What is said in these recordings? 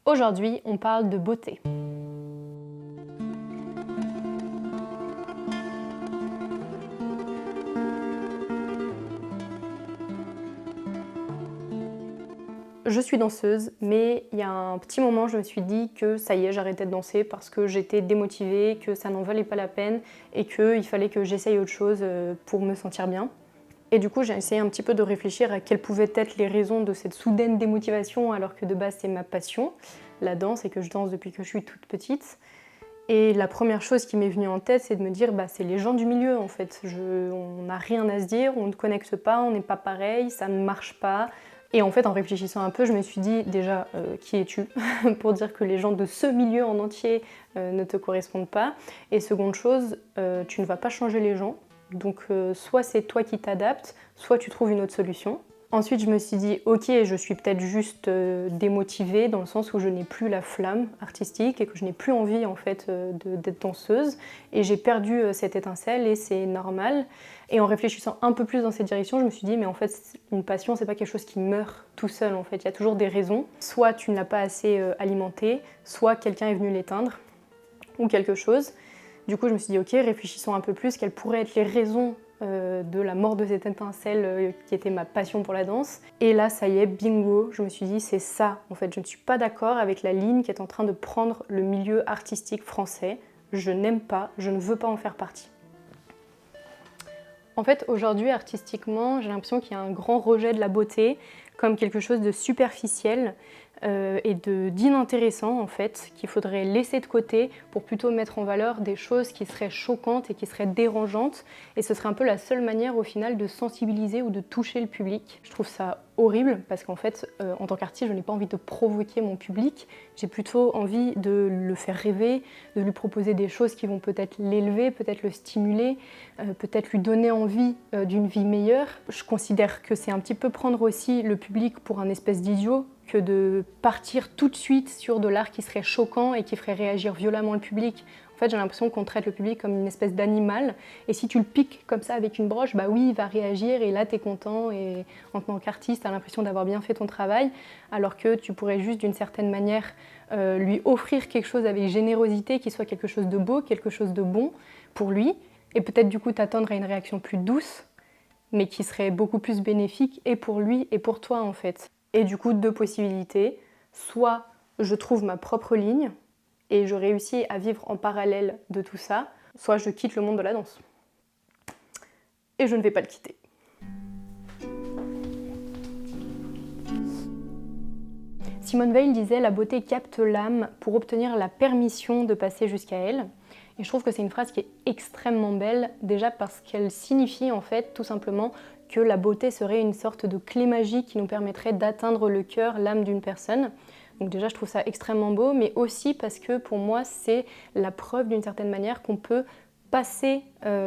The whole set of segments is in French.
Aujourd'hui, on parle de beauté. Je suis danseuse, mais il y a un petit moment, je me suis dit que ça y est, j'arrêtais de danser parce que j'étais démotivée, que ça n'en valait pas la peine et qu'il fallait que j'essaye autre chose pour me sentir bien. Et du coup, j'ai essayé un petit peu de réfléchir à quelles pouvaient être les raisons de cette soudaine démotivation alors que de base c'est ma passion, la danse, et que je danse depuis que je suis toute petite. Et la première chose qui m'est venue en tête, c'est de me dire c'est les gens du milieu en fait. On n'a rien à se dire, on ne connecte pas, on n'est pas pareil, ça ne marche pas. Et en fait, en réfléchissant un peu, je me suis dit déjà, qui es-tu pour dire que les gens de ce milieu en entier ne te correspondent pas. Et seconde chose, tu ne vas pas changer les gens. Donc soit c'est toi qui t'adaptes, soit tu trouves une autre solution. Ensuite, je me suis dit, ok, je suis peut-être juste démotivée dans le sens où je n'ai plus la flamme artistique et que je n'ai plus envie en fait d'être danseuse. Et j'ai perdu cette étincelle et c'est normal. Et en réfléchissant un peu plus dans cette direction, je me suis dit, mais en fait, une passion, c'est pas quelque chose qui meurt tout seul en fait. Il y a toujours des raisons. Soit tu ne l'as pas assez alimenté, soit quelqu'un est venu l'éteindre ou quelque chose. Du coup, je me suis dit, ok, réfléchissons un peu plus, quelles pourraient être les raisons de la mort de cette étincelle qui était ma passion pour la danse. Et là, ça y est, bingo, je me suis dit, c'est ça. En fait, je ne suis pas d'accord avec la ligne qui est en train de prendre le milieu artistique français. Je n'aime pas, je ne veux pas en faire partie. En fait, aujourd'hui, artistiquement, j'ai l'impression qu'il y a un grand rejet de la beauté comme quelque chose de superficiel et d'inintéressant en fait, qu'il faudrait laisser de côté pour plutôt mettre en valeur des choses qui seraient choquantes et qui seraient dérangeantes. Et ce serait un peu la seule manière au final de sensibiliser ou de toucher le public. Je trouve ça horrible parce qu'en fait, en tant qu'artiste, je n'ai pas envie de provoquer mon public. J'ai plutôt envie de le faire rêver, de lui proposer des choses qui vont peut-être l'élever, peut-être le stimuler, peut-être lui donner envie d'une vie meilleure. Je considère que c'est un petit peu prendre aussi le public pour un espèce d'idiot que de partir tout de suite sur de l'art qui serait choquant et qui ferait réagir violemment le public. En fait, j'ai l'impression qu'on traite le public comme une espèce d'animal, et si tu le piques comme ça avec une broche, oui, il va réagir, et là, t'es content, et en tant qu'artiste, t'as l'impression d'avoir bien fait ton travail, alors que tu pourrais juste, d'une certaine manière, lui offrir quelque chose avec générosité, qui soit quelque chose de beau, quelque chose de bon pour lui, et peut-être du coup t'attendre à une réaction plus douce, mais qui serait beaucoup plus bénéfique, et pour lui, et pour toi, en fait. Et du coup, deux possibilités. Soit je trouve ma propre ligne et je réussis à vivre en parallèle de tout ça, soit je quitte le monde de la danse. Et je ne vais pas le quitter. Simone Veil disait « La beauté capte l'âme pour obtenir la permission de passer jusqu'à elle ». Et je trouve que c'est une phrase qui est extrêmement belle, déjà parce qu'elle signifie en fait tout simplement que la beauté serait une sorte de clé magique qui nous permettrait d'atteindre le cœur, l'âme d'une personne. Donc déjà je trouve ça extrêmement beau, mais aussi parce que pour moi c'est la preuve d'une certaine manière qu'on peut passer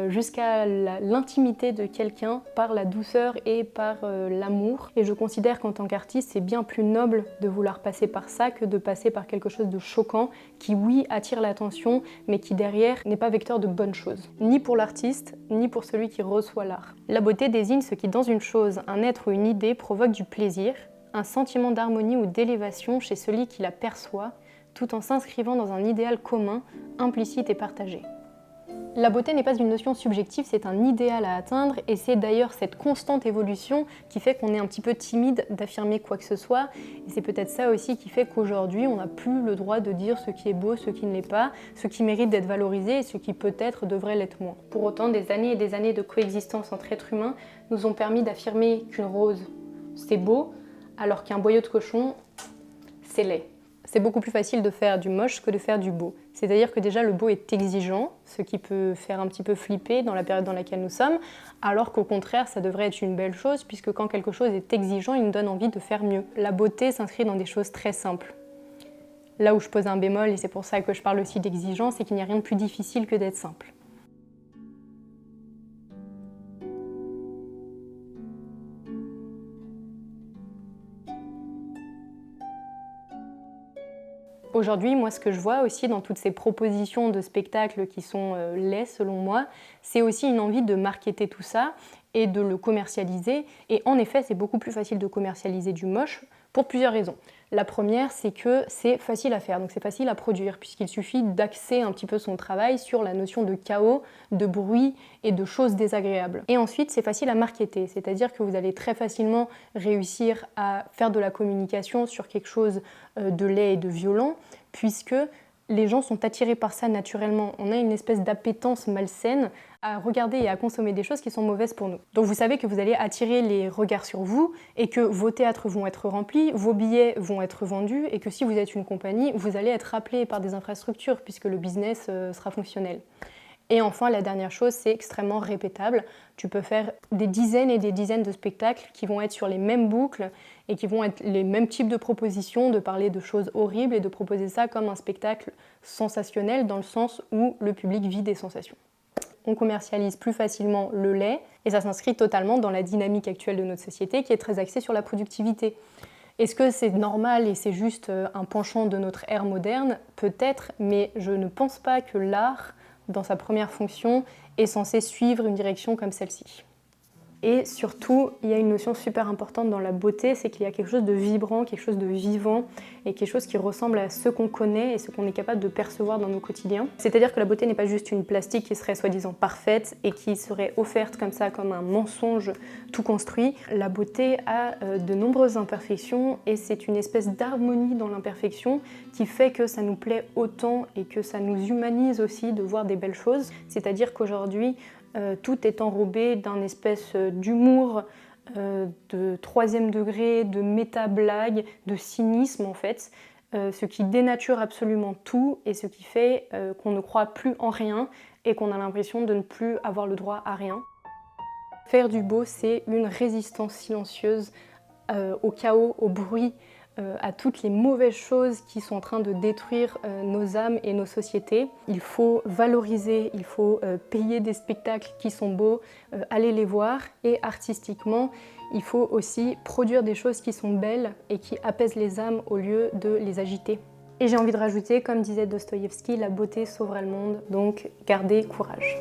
jusqu'à l'intimité de quelqu'un par la douceur et par l'amour. Et je considère qu'en tant qu'artiste, c'est bien plus noble de vouloir passer par ça que de passer par quelque chose de choquant qui, oui, attire l'attention, mais qui derrière n'est pas vecteur de bonnes choses. Ni pour l'artiste, ni pour celui qui reçoit l'art. La beauté désigne ce qui, dans une chose, un être ou une idée, provoque du plaisir, un sentiment d'harmonie ou d'élévation chez celui qui la perçoit, tout en s'inscrivant dans un idéal commun, implicite et partagé. La beauté n'est pas une notion subjective, c'est un idéal à atteindre, et c'est d'ailleurs cette constante évolution qui fait qu'on est un petit peu timide d'affirmer quoi que ce soit, et c'est peut-être ça aussi qui fait qu'aujourd'hui on n'a plus le droit de dire ce qui est beau, ce qui ne l'est pas, ce qui mérite d'être valorisé et ce qui peut-être devrait l'être moins. Pour autant, des années et des années de coexistence entre êtres humains nous ont permis d'affirmer qu'une rose c'est beau, alors qu'un boyau de cochon c'est laid. C'est beaucoup plus facile de faire du moche que de faire du beau. C'est-à-dire que déjà le beau est exigeant, ce qui peut faire un petit peu flipper dans la période dans laquelle nous sommes, alors qu'au contraire ça devrait être une belle chose, puisque quand quelque chose est exigeant, il nous donne envie de faire mieux. La beauté s'inscrit dans des choses très simples. Là où je pose un bémol, et c'est pour ça que je parle aussi d'exigence, c'est qu'il n'y a rien de plus difficile que d'être simple. Aujourd'hui, moi, ce que je vois aussi dans toutes ces propositions de spectacles qui sont laids, selon moi, c'est aussi une envie de marketer tout ça et de le commercialiser. Et en effet, c'est beaucoup plus facile de commercialiser du moche Pour plusieurs raisons. La première, c'est que c'est facile à faire, donc c'est facile à produire, puisqu'il suffit d'axer un petit peu son travail sur la notion de chaos, de bruit et de choses désagréables. Et ensuite, c'est facile à marketer, c'est-à-dire que vous allez très facilement réussir à faire de la communication sur quelque chose de laid et de violent, puisque les gens sont attirés par ça naturellement. On a une espèce d'appétence malsaine à regarder et à consommer des choses qui sont mauvaises pour nous. Donc vous savez que vous allez attirer les regards sur vous et que vos théâtres vont être remplis, vos billets vont être vendus et que si vous êtes une compagnie, vous allez être appelé par des infrastructures puisque le business sera fonctionnel. Et enfin, la dernière chose, c'est extrêmement répétable. Tu peux faire des dizaines et des dizaines de spectacles qui vont être sur les mêmes boucles et qui vont être les mêmes types de propositions, de parler de choses horribles et de proposer ça comme un spectacle sensationnel dans le sens où le public vit des sensations. On commercialise plus facilement le lait et ça s'inscrit totalement dans la dynamique actuelle de notre société qui est très axée sur la productivité. Est-ce que c'est normal et c'est juste un penchant de notre ère moderne? Peut-être, mais je ne pense pas que l'art dans sa première fonction, est censé suivre une direction comme celle-ci. Et surtout, il y a une notion super importante dans la beauté, c'est qu'il y a quelque chose de vibrant, quelque chose de vivant, et quelque chose qui ressemble à ce qu'on connaît et ce qu'on est capable de percevoir dans nos quotidiens. C'est-à-dire que la beauté n'est pas juste une plastique qui serait soi-disant parfaite et qui serait offerte comme ça, comme un mensonge tout construit. La beauté a de nombreuses imperfections et c'est une espèce d'harmonie dans l'imperfection qui fait que ça nous plaît autant et que ça nous humanise aussi de voir des belles choses. C'est-à-dire qu'aujourd'hui, tout est enrobé d'un espèce d'humour, de troisième degré, de méta-blague, de cynisme en fait, ce qui dénature absolument tout et ce qui fait qu'on ne croit plus en rien et qu'on a l'impression de ne plus avoir le droit à rien. Faire du beau, c'est une résistance silencieuse au chaos, au bruit, à toutes les mauvaises choses qui sont en train de détruire nos âmes et nos sociétés. Il faut valoriser, il faut payer des spectacles qui sont beaux, aller les voir et artistiquement, il faut aussi produire des choses qui sont belles et qui apaisent les âmes au lieu de les agiter. Et j'ai envie de rajouter, comme disait Dostoïevski, la beauté sauvera le monde, donc gardez courage.